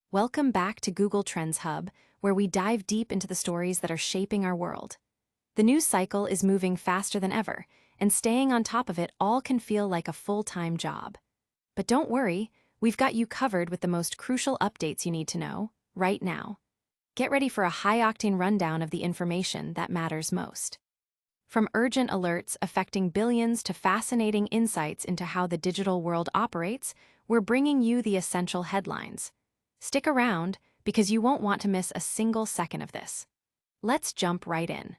Welcome back to Google Trends Hub, where we dive deep into the stories that are shaping our world. The news cycle is moving faster than ever, and staying on top of it all can feel like a full-time job. But don't worry, we've got you covered with the most crucial updates you need to know, right now. Get ready for a high-octane rundown of the information that matters most. From urgent alerts affecting billions to fascinating insights into how the digital world operates, we're bringing you the essential headlines. Stick around, because you won't want to miss a single second of this. Let's jump right in.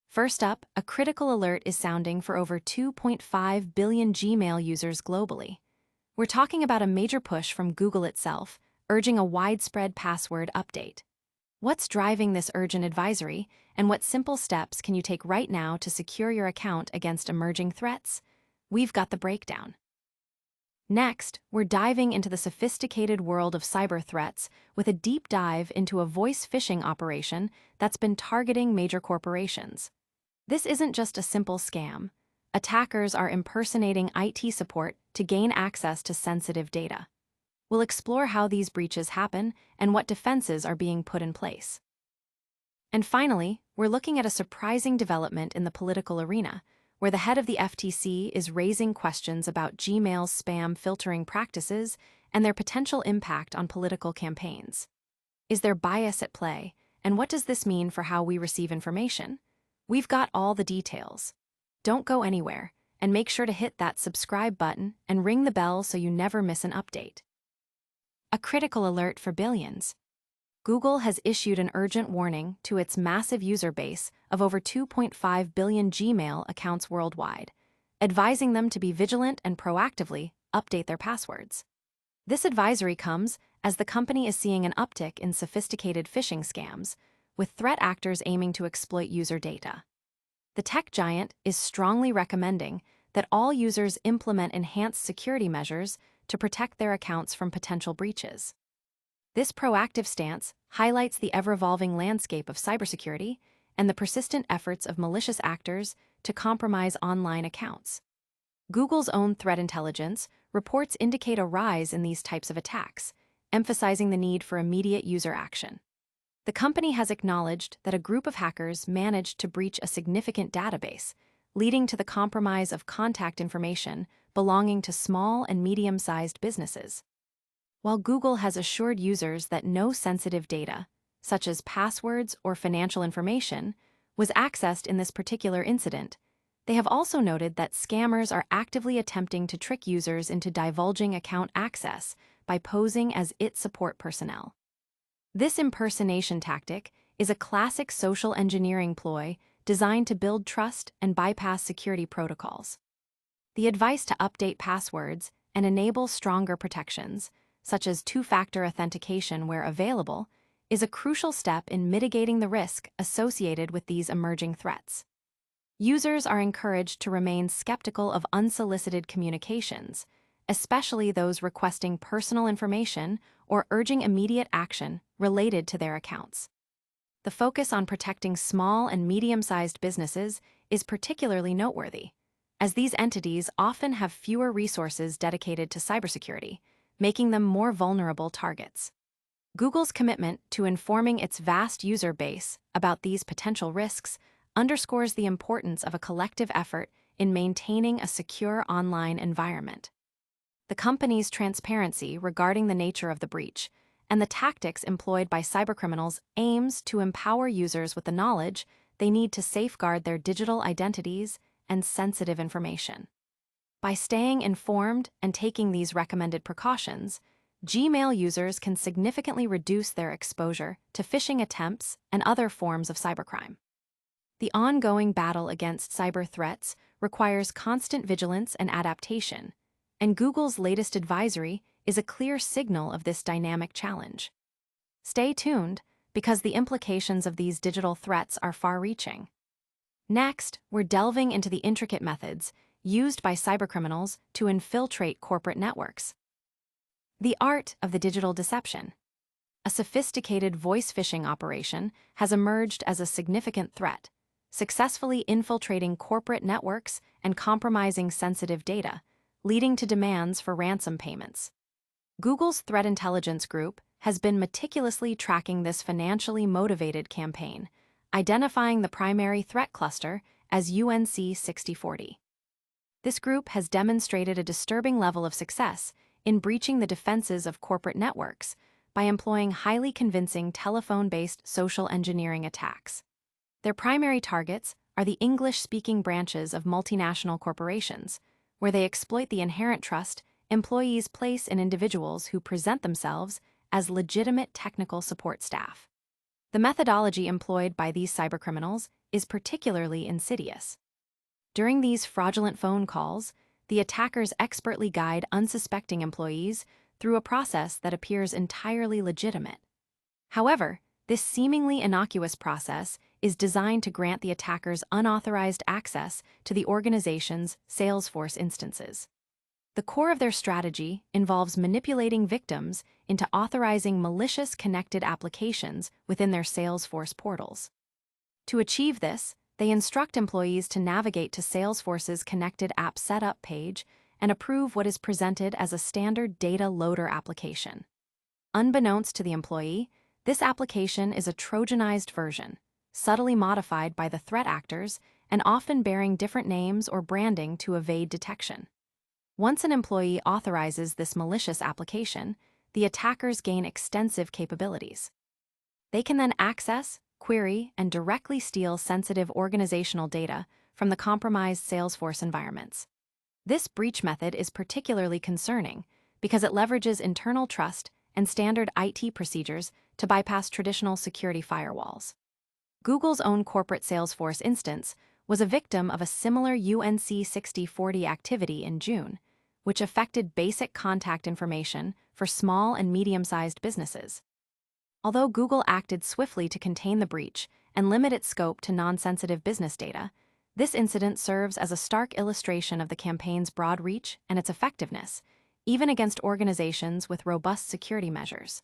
First up, a critical alert is sounding for over 2.5 billion Gmail users globally. We're talking about a major push from Google itself, urging a widespread password update. What's driving this urgent advisory, and what simple steps can you take right now to secure your account against emerging threats? We've got the breakdown. Next, we're diving into the sophisticated world of cyber threats with a deep dive into a voice phishing operation that's been targeting major corporations. This isn't just a simple scam. Attackers are impersonating IT support to gain access to sensitive data. We'll explore how these breaches happen and what defenses are being put in place. And finally, we're looking at a surprising development in the political arena, where the head of the FTC is raising questions about Gmail's spam filtering practices and their potential impact on political campaigns. Is there bias at play, and what does this mean for how we receive information? We've got all the details. Don't go anywhere, and make sure to hit that subscribe button and ring the bell so you never miss an update. A critical alert for billions. Google has issued an urgent warning to its massive user base of over 2.5 billion Gmail accounts worldwide, advising them to be vigilant and proactively update their passwords. This advisory comes as the company is seeing an uptick in sophisticated phishing scams, with threat actors aiming to exploit user data. The tech giant is strongly recommending that all users implement enhanced security measures to protect their accounts from potential breaches. This proactive stance highlights the ever-evolving landscape of cybersecurity and the persistent efforts of malicious actors to compromise online accounts. Google's own threat intelligence reports indicate a rise in these types of attacks, emphasizing the need for immediate user action. The company has acknowledged that a group of hackers managed to breach a significant database, leading to the compromise of contact information belonging to small and medium-sized businesses. While Google has assured users that no sensitive data, such as passwords or financial information, was accessed in this particular incident, they have also noted that scammers are actively attempting to trick users into divulging account access by posing as IT support personnel. This impersonation tactic is a classic social engineering ploy designed to build trust and bypass security protocols. The advice to update passwords and enable stronger protections, such as two-factor authentication where available, is a crucial step in mitigating the risk associated with these emerging threats. Users are encouraged to remain skeptical of unsolicited communications, especially those requesting personal information or urging immediate action related to their accounts. The focus on protecting small and medium-sized businesses is particularly noteworthy, as these entities often have fewer resources dedicated to cybersecurity, making them more vulnerable targets. Google's commitment to informing its vast user base about these potential risks underscores the importance of a collective effort in maintaining a secure online environment. The company's transparency regarding the nature of the breach and the tactics employed by cybercriminals aims to empower users with the knowledge they need to safeguard their digital identities and sensitive information. By staying informed and taking these recommended precautions, Gmail users can significantly reduce their exposure to phishing attempts and other forms of cybercrime. The ongoing battle against cyber threats requires constant vigilance and adaptation, and Google's latest advisory is a clear signal of this dynamic challenge. Stay tuned, because the implications of these digital threats are far-reaching. Next, we're delving into the intricate methods used by cybercriminals to infiltrate corporate networks. The art of the digital deception. A sophisticated voice phishing operation has emerged as a significant threat, successfully infiltrating corporate networks and compromising sensitive data, leading to demands for ransom payments. Google's threat intelligence group has been meticulously tracking this financially motivated campaign, identifying the primary threat cluster as UNC 6040. This group has demonstrated a disturbing level of success in breaching the defenses of corporate networks by employing highly convincing telephone-based social engineering attacks. Their primary targets are the English-speaking branches of multinational corporations, where they exploit the inherent trust employees place in individuals who present themselves as legitimate technical support staff. The methodology employed by these cybercriminals is particularly insidious. During these fraudulent phone calls, the attackers expertly guide unsuspecting employees through a process that appears entirely legitimate. However, this seemingly innocuous process is designed to grant the attackers unauthorized access to the organization's Salesforce instances. The core of their strategy involves manipulating victims into authorizing malicious connected applications within their Salesforce portals. To achieve this, they instruct employees to navigate to Salesforce's Connected App Setup page and approve what is presented as a standard data loader application. Unbeknownst to the employee, this application is a Trojanized version, subtly modified by the threat actors and often bearing different names or branding to evade detection. Once an employee authorizes this malicious application, the attackers gain extensive capabilities. They can then access, query, and directly steal sensitive organizational data from the compromised Salesforce environments. This breach method is particularly concerning because it leverages internal trust and standard IT procedures to bypass traditional security firewalls. Google's own corporate Salesforce instance was a victim of a similar UNC 6040 activity in June, which affected basic contact information for small and medium-sized businesses. Although Google acted swiftly to contain the breach and limit its scope to non-sensitive business data, this incident serves as a stark illustration of the campaign's broad reach and its effectiveness, even against organizations with robust security measures.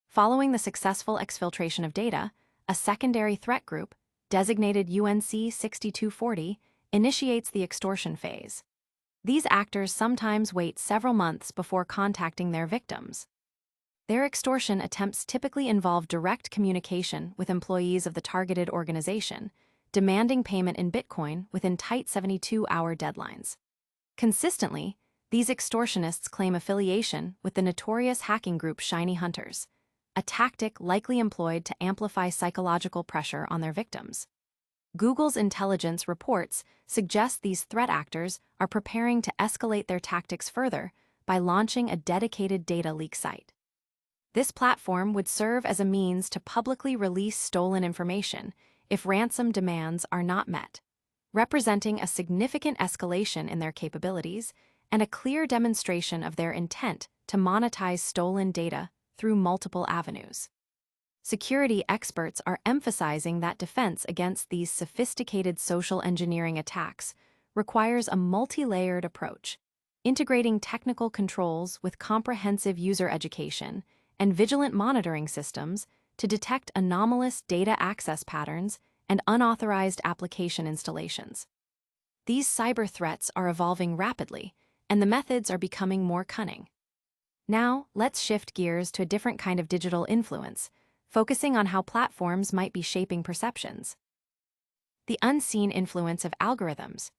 Following the successful exfiltration of data, a secondary threat group, designated UNC 6240, initiates the extortion phase. These actors sometimes wait several months before contacting their victims. Their extortion attempts typically involve direct communication with employees of the targeted organization, demanding payment in Bitcoin within tight 72-hour deadlines. Consistently, these extortionists claim affiliation with the notorious hacking group Shiny Hunters, a tactic likely employed to amplify psychological pressure on their victims. Google's intelligence reports suggest these threat actors are preparing to escalate their tactics further by launching a dedicated data leak site. This platform would serve as a means to publicly release stolen information if ransom demands are not met, representing a significant escalation in their capabilities and a clear demonstration of their intent to monetize stolen data through multiple avenues. Security experts are emphasizing that defense against these sophisticated social engineering attacks requires a multi-layered approach, integrating technical controls with comprehensive user education and vigilant monitoring systems to detect anomalous data access patterns and unauthorized application installations. These cyber threats are evolving rapidly, and the methods are becoming more cunning. Now, let's shift gears to a different kind of digital influence, focusing on how platforms might be shaping perceptions. The unseen influence of algorithms.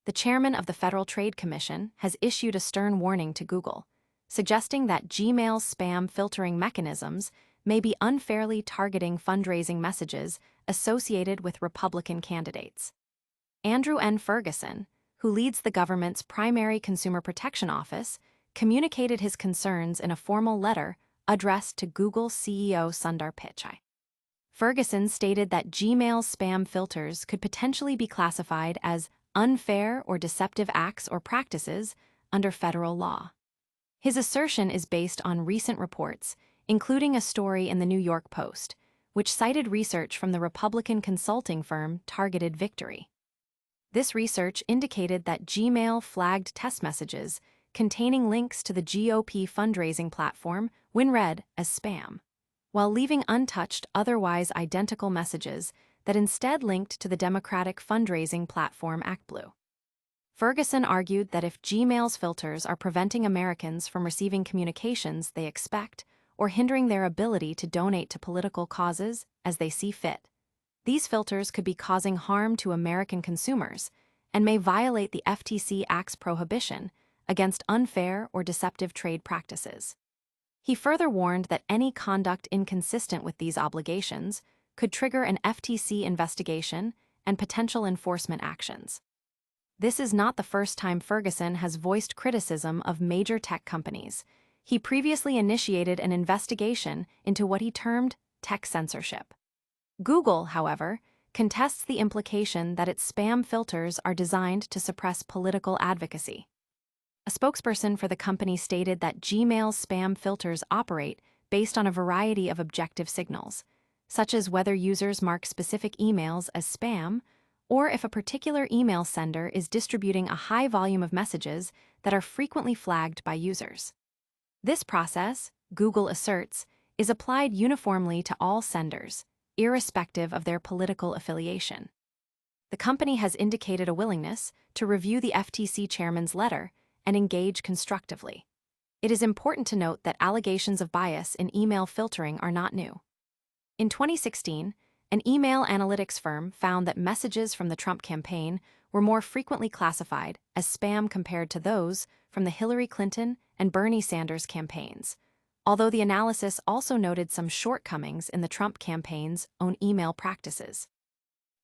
The chairman of the Federal Trade Commission has issued a stern warning to Google, suggesting that Gmail's spam filtering mechanisms may be unfairly targeting fundraising messages associated with Republican candidates. Andrew N. Ferguson, who leads the government's primary consumer protection office, communicated his concerns in a formal letter addressed to Google CEO Sundar Pichai. Ferguson stated that Gmail's spam filters could potentially be classified as unfair or deceptive acts or practices under federal law. His assertion is based on recent reports, including a story in the New York Post, which cited research from the Republican consulting firm Targeted Victory. This research indicated that Gmail flagged test messages containing links to the GOP fundraising platform WinRed as spam, while leaving untouched otherwise identical messages that instead linked to the Democratic fundraising platform ActBlue. Ferguson argued that if Gmail's filters are preventing Americans from receiving communications they expect or hindering their ability to donate to political causes as they see fit. These filters could be causing harm to American consumers and may violate the FTC Act's prohibition against unfair or deceptive trade practices. He further warned that any conduct inconsistent with these obligations could trigger an FTC investigation and potential enforcement actions. This is not the first time Ferguson has voiced criticism of major tech companies. He previously initiated an investigation into what he termed tech censorship. Google, however, contests the implication that its spam filters are designed to suppress political advocacy. A spokesperson for the company stated that Gmail's spam filters operate based on a variety of objective signals, such as whether users mark specific emails as spam or if a particular email sender is distributing a high volume of messages that are frequently flagged by users. This process, Google asserts, is applied uniformly to all senders, irrespective of their political affiliation. The company has indicated a willingness to review the FTC chairman's letter and engage constructively. It is important to note that allegations of bias in email filtering are not new. In 2016, an email analytics firm found that messages from the Trump campaign were more frequently classified as spam compared to those from the Hillary Clinton and Bernie Sanders campaigns, although the analysis also noted some shortcomings in the Trump campaign's own email practices.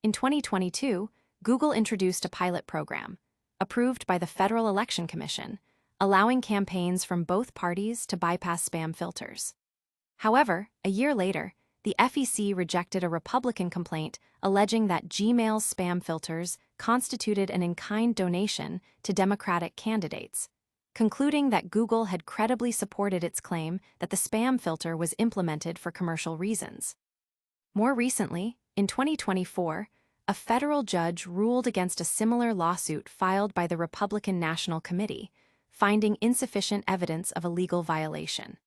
In 2022, Google introduced a pilot program, approved by the Federal Election Commission, allowing campaigns from both parties to bypass spam filters. However, a year later, the FEC rejected a Republican complaint alleging that Gmail's spam filters constituted an in-kind donation to Democratic candidates, concluding that Google had credibly supported its claim that the spam filter was implemented for commercial reasons. More recently, in 2024, a federal judge ruled against a similar lawsuit filed by the Republican National Committee, finding insufficient evidence of a legal violation.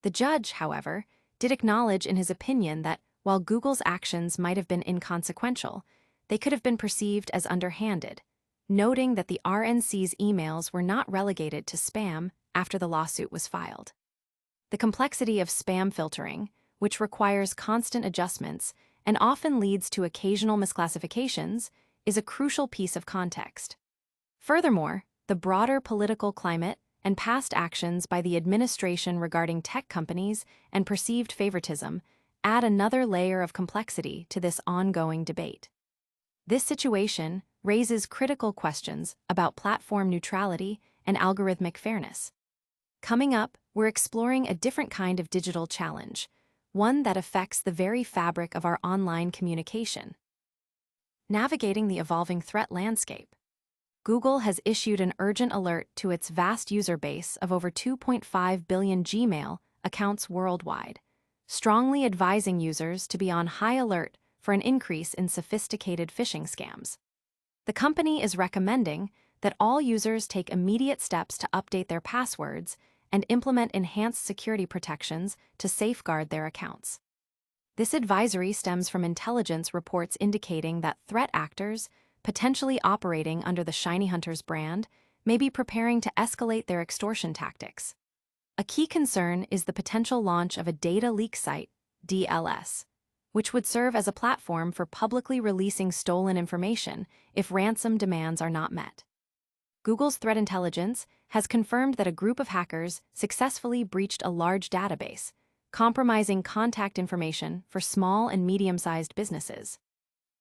The judge, however, did acknowledge in his opinion that while Google's actions might have been inconsequential, they could have been perceived as underhanded, noting that the RNC's emails were not relegated to spam after the lawsuit was filed. The complexity of spam filtering, which requires constant adjustments and often leads to occasional misclassifications, is a crucial piece of context. Furthermore, the broader political climate and past actions by the administration regarding tech companies and perceived favoritism add another layer of complexity to this ongoing debate. This situation raises critical questions about platform neutrality and algorithmic fairness. Coming up, we're exploring a different kind of digital challenge, one that affects the very fabric of our online communication. Navigating the evolving threat landscape. Google has issued an urgent alert to its vast user base of over 2.5 billion Gmail accounts worldwide, strongly advising users to be on high alert for an increase in sophisticated phishing scams. The company is recommending that all users take immediate steps to update their passwords and implement enhanced security protections to safeguard their accounts. This advisory stems from intelligence reports indicating that threat actors, potentially operating under the Shiny Hunters brand, may be preparing to escalate their extortion tactics. A key concern is the potential launch of a data leak site, DLS, which would serve as a platform for publicly releasing stolen information if ransom demands are not met. Google's threat intelligence has confirmed that a group of hackers successfully breached a large database, compromising contact information for small and medium-sized businesses.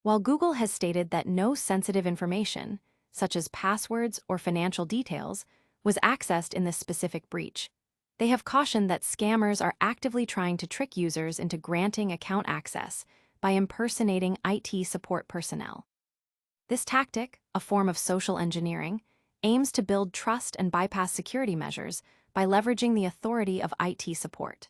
While Google has stated that no sensitive information, such as passwords or financial details, was accessed in this specific breach, they have cautioned that scammers are actively trying to trick users into granting account access by impersonating IT support personnel. This tactic, a form of social engineering, aims to build trust and bypass security measures by leveraging the authority of IT support.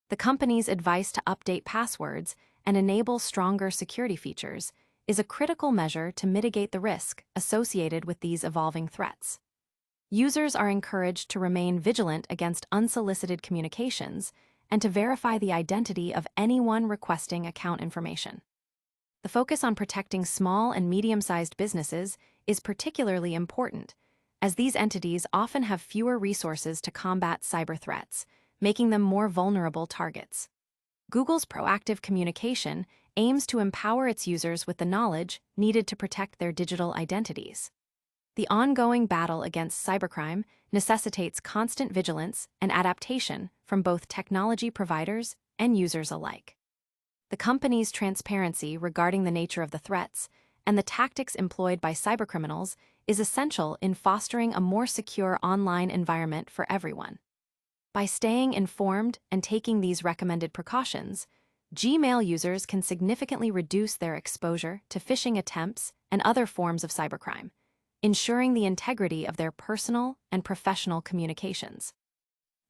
The company's advice to update passwords and enable stronger security features is a critical measure to mitigate the risk associated with these evolving threats. Users are encouraged to remain vigilant against unsolicited communications and to verify the identity of anyone requesting account information. The focus on protecting small and medium-sized businesses is particularly important, as these entities often have fewer resources to combat cyber threats making them more vulnerable targets. Google's proactive communication aims to empower its users with the knowledge needed to protect their digital identities. The ongoing battle against cybercrime necessitates constant vigilance and adaptation from both technology providers and users alike. The company's transparency regarding the nature of the threats and the tactics employed by cybercriminals is essential in fostering a more secure online environment for everyone. By staying informed and taking these recommended precautions, Gmail users can significantly reduce their exposure to phishing attempts and other forms of cybercrime, ensuring the integrity of their personal and professional communications.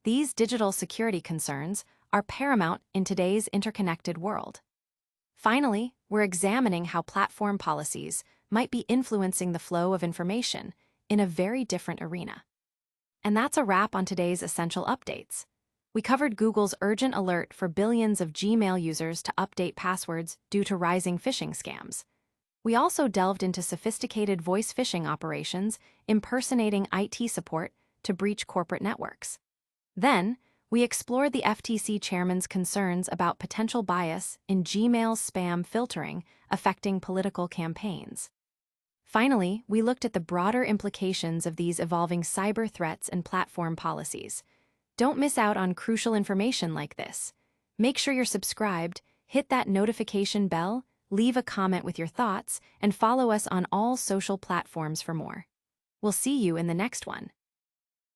These digital security concerns are paramount in today's interconnected world. Finally, we're examining how platform policies might be influencing the flow of information in a very different arena. And that's a wrap on today's Essential Updates. We covered Google's urgent alert for billions of Gmail users to update passwords due to rising phishing scams. We also delved into sophisticated voice phishing operations impersonating IT support to breach corporate networks. Then, we explored the FTC chairman's concerns about potential bias in Gmail's spam filtering affecting political campaigns. Finally, we looked at the broader implications of these evolving cyber threats and platform policies. Don't miss out on crucial information like this. Make sure you're subscribed, hit that notification bell, leave a comment with your thoughts, and follow us on all social platforms for more. We'll see you in the next one.